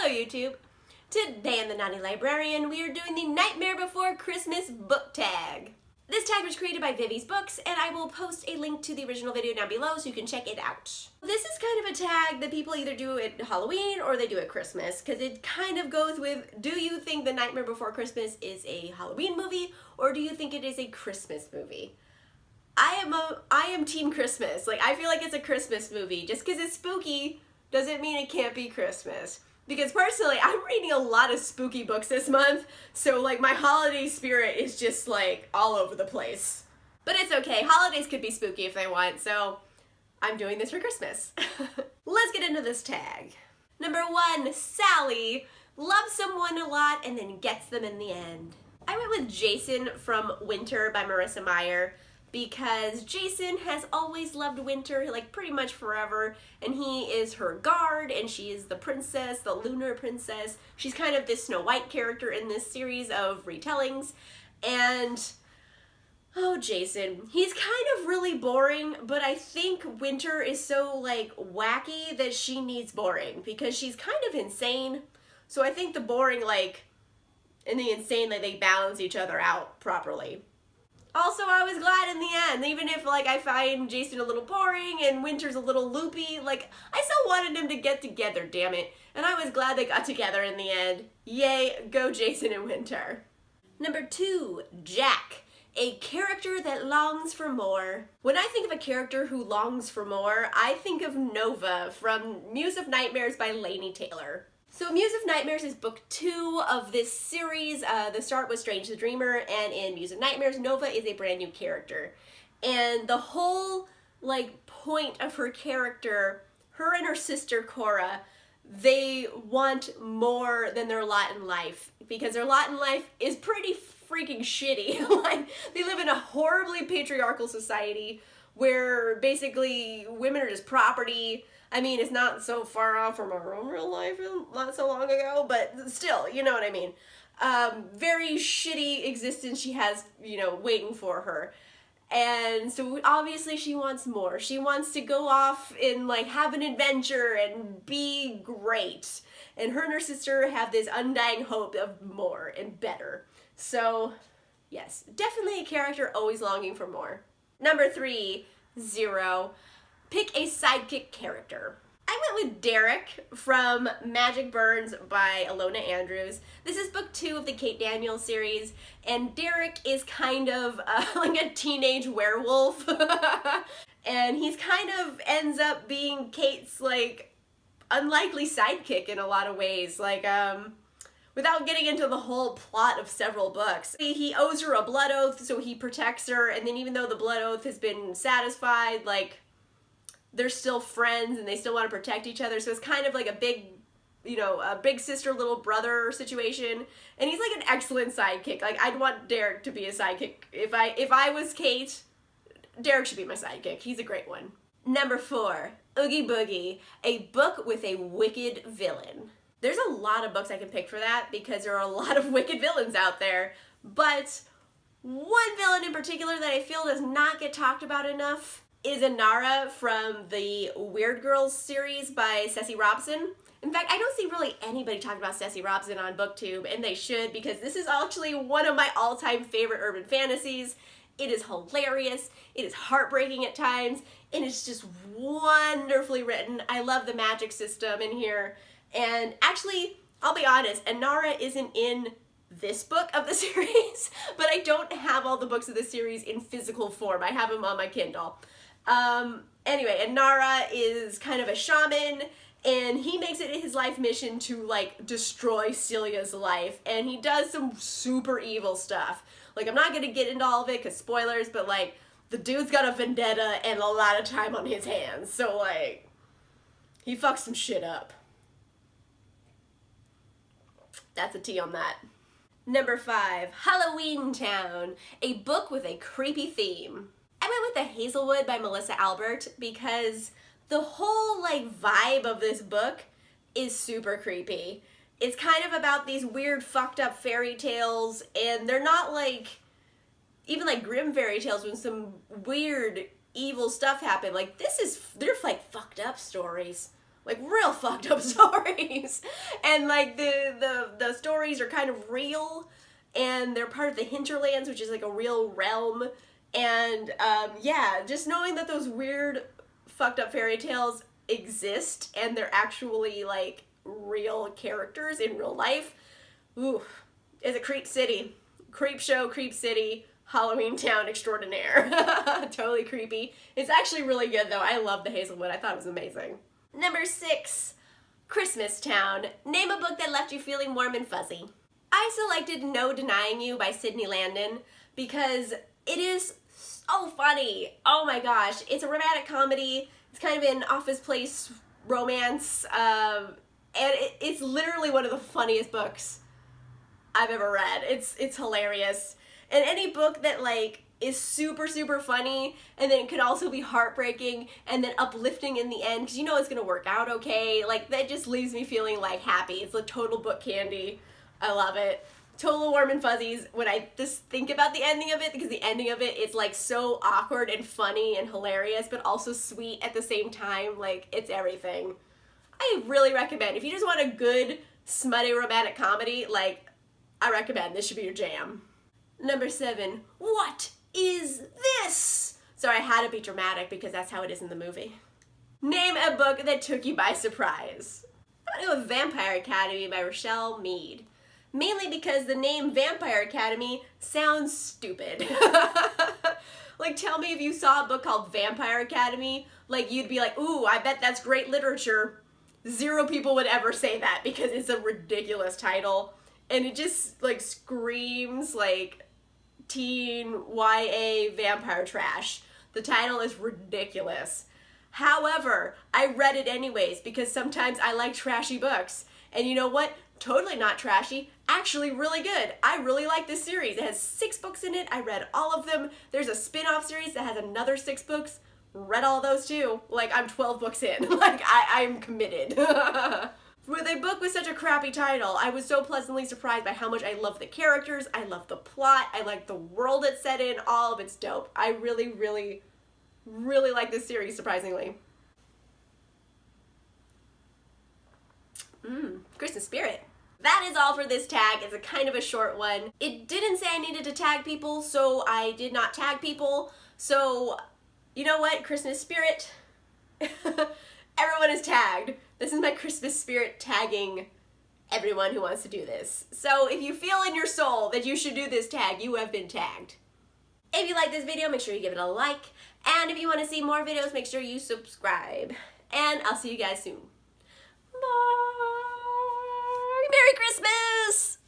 Hello YouTube! Today in the Naughty Librarian we are doing the Nightmare Before Christmas book tag. This tag was created by Vivi's Books and I will post a link to the original video down below so you can check it out. This is kind of a tag that people either do at Halloween or they do at Christmas because it kind of goes with, do you think the Nightmare Before Christmas is a Halloween movie or do you think it is a Christmas movie? I am team Christmas. Like, I feel like it's a Christmas movie. Just because it's spooky doesn't mean it can't be Christmas. Because personally, I'm reading a lot of spooky books this month, so like my holiday spirit is just like all over the place. But it's okay, holidays could be spooky if they want, so I'm doing this for Christmas. Let's get into this tag. Number 1, Sally loves someone a lot and then gets them in the end. I went with Jacin from Winter by Marissa Meyer, because Jacin has always loved Winter, like pretty much forever, and he is her guard, and she is the princess, the lunar princess. She's kind of this Snow White character in this series of retellings, and oh, Jacin, he's kind of really boring, but I think Winter is so like wacky that she needs boring, because she's kind of insane, so I think the boring and the insane, they balance each other out properly. Also, I was glad in the end, even if I find Jacin a little boring and Winter's a little loopy, I still wanted them to get together, damn it. And I was glad they got together in the end. Yay, go Jacin and Winter. Number 2, Jack, a character that longs for more. When I think of a character who longs for more, I think of Nova from Muse of Nightmares by Laini Taylor. So Muse of Nightmares is book 2 of this series. The start was Strange the Dreamer, and in Muse of Nightmares, Nova is a brand new character. And the whole point of her character, her and her sister Cora, they want more than their lot in life, because their lot in life is pretty freaking shitty. They live in a horribly patriarchal society where basically women are just property. I mean, it's not so far off from our own real life not so long ago, but still, you know what I mean. Very shitty existence she has, waiting for her. And so obviously she wants more. She wants to go off and have an adventure and be great. And her sister have this undying hope of more and better. So yes, definitely a character always longing for more. Number 3, 0. Pick a sidekick character. I went with Derek from Magic Burns by Ilona Andrews. This is book 2 of the Kate Daniels series, and Derek is kind of a teenage werewolf. And he's kind of ends up being Kate's unlikely sidekick in a lot of ways. Without getting into the whole plot of several books. He owes her a blood oath, so he protects her, and then even though the blood oath has been satisfied, they're still friends and they still want to protect each other, so it's kind of like a big, a big sister, little brother situation, and he's an excellent sidekick. I'd want Derek to be a sidekick. If I was Kate, Derek should be my sidekick. He's a great one. Number 4, Oogie Boogie, a book with a wicked villain. There's a lot of books I can pick for that because there are a lot of wicked villains out there, but one villain in particular that I feel does not get talked about enough is Anara from the Weird Girls series by Cecy Robson. In fact, I don't see really anybody talking about Cecy Robson on BookTube, and they should, because this is actually one of my all-time favorite urban fantasies. It is hilarious, it is heartbreaking at times, and it's just wonderfully written. I love the magic system in here, and actually, I'll be honest, Anara isn't in this book of the series, but I don't have all the books of the series in physical form. I have them on my Kindle. Anyway, Anara is kind of a shaman, and he makes it his life mission to, destroy Celia's life, and he does some super evil stuff. I'm not gonna get into all of it, because spoilers, but, the dude's got a vendetta and a lot of time on his hands, so, he fucks some shit up. That's a T on that. Number 5, Halloween Town, a book with a creepy theme. I went with The Hazelwood by Melissa Albert because the whole vibe of this book is super creepy. It's kind of about these weird fucked up fairy tales, and they're not even grim fairy tales when some weird evil stuff happened. They're fucked up stories. like real fucked up stories. And like the stories are kind of real, and they're part of the hinterlands, which is like a real realm. And yeah, just knowing that those weird fucked up fairy tales exist and they're actually like real characters in real life, ooh, is a creep city. Creep show, creep city, Halloween town extraordinaire. Totally creepy. It's actually really good though. I love the Hazelwood. I thought it was amazing. Number 6, Christmas Town. Name a book that left you feeling warm and fuzzy. I selected No Denying You by Sydney Landon because it is so funny. Oh my gosh. It's a romantic comedy. It's kind of an office place romance. And it's literally one of the funniest books I've ever read. It's hilarious. And any book that like is super, super funny and then it could also be heartbreaking and then uplifting in the end because you know it's gonna work out okay. Like that just leaves me feeling like happy. It's a total book candy. I love it. Total warm and fuzzies when I just think about the ending of it, because the ending of it is like so awkward and funny and hilarious but also sweet at the same time. Like it's everything. I really recommend, if you just want a good smutty romantic comedy, like I recommend this should be your jam. Number 7, What Is This? Sorry, I had to be dramatic because that's how it is in the movie. Name a book that took you by surprise. I'm gonna go with Vampire Academy by Richelle Mead. Mainly because the name Vampire Academy sounds stupid. Like, tell me if you saw a book called Vampire Academy, like you'd be like, ooh, I bet that's great literature. 0 people would ever say that because it's a ridiculous title. And it just like screams like teen YA vampire trash. The title is ridiculous. However, I read it anyways because sometimes I like trashy books. And you know what? Totally not trashy. Actually really good. I really like this series. It has 6 books in it. I read all of them. There's a spin-off series that has another 6 books. Read all those too. Like I'm 12 books in. Like I'm committed. With a book with such a crappy title, I was so pleasantly surprised by how much I love the characters, I love the plot, I like the world it's set in, all of it's dope. I really, really, really like this series, surprisingly. Christmas spirit. That is all for this tag. It's a kind of a short one. It didn't say I needed to tag people, so I did not tag people. So, you know what? Christmas spirit. Everyone is tagged. This is my Christmas spirit tagging everyone who wants to do this. So if you feel in your soul that you should do this tag, you have been tagged. If you like this video, make sure you give it a like. And if you want to see more videos, make sure you subscribe. And I'll see you guys soon. Bye! Merry Christmas!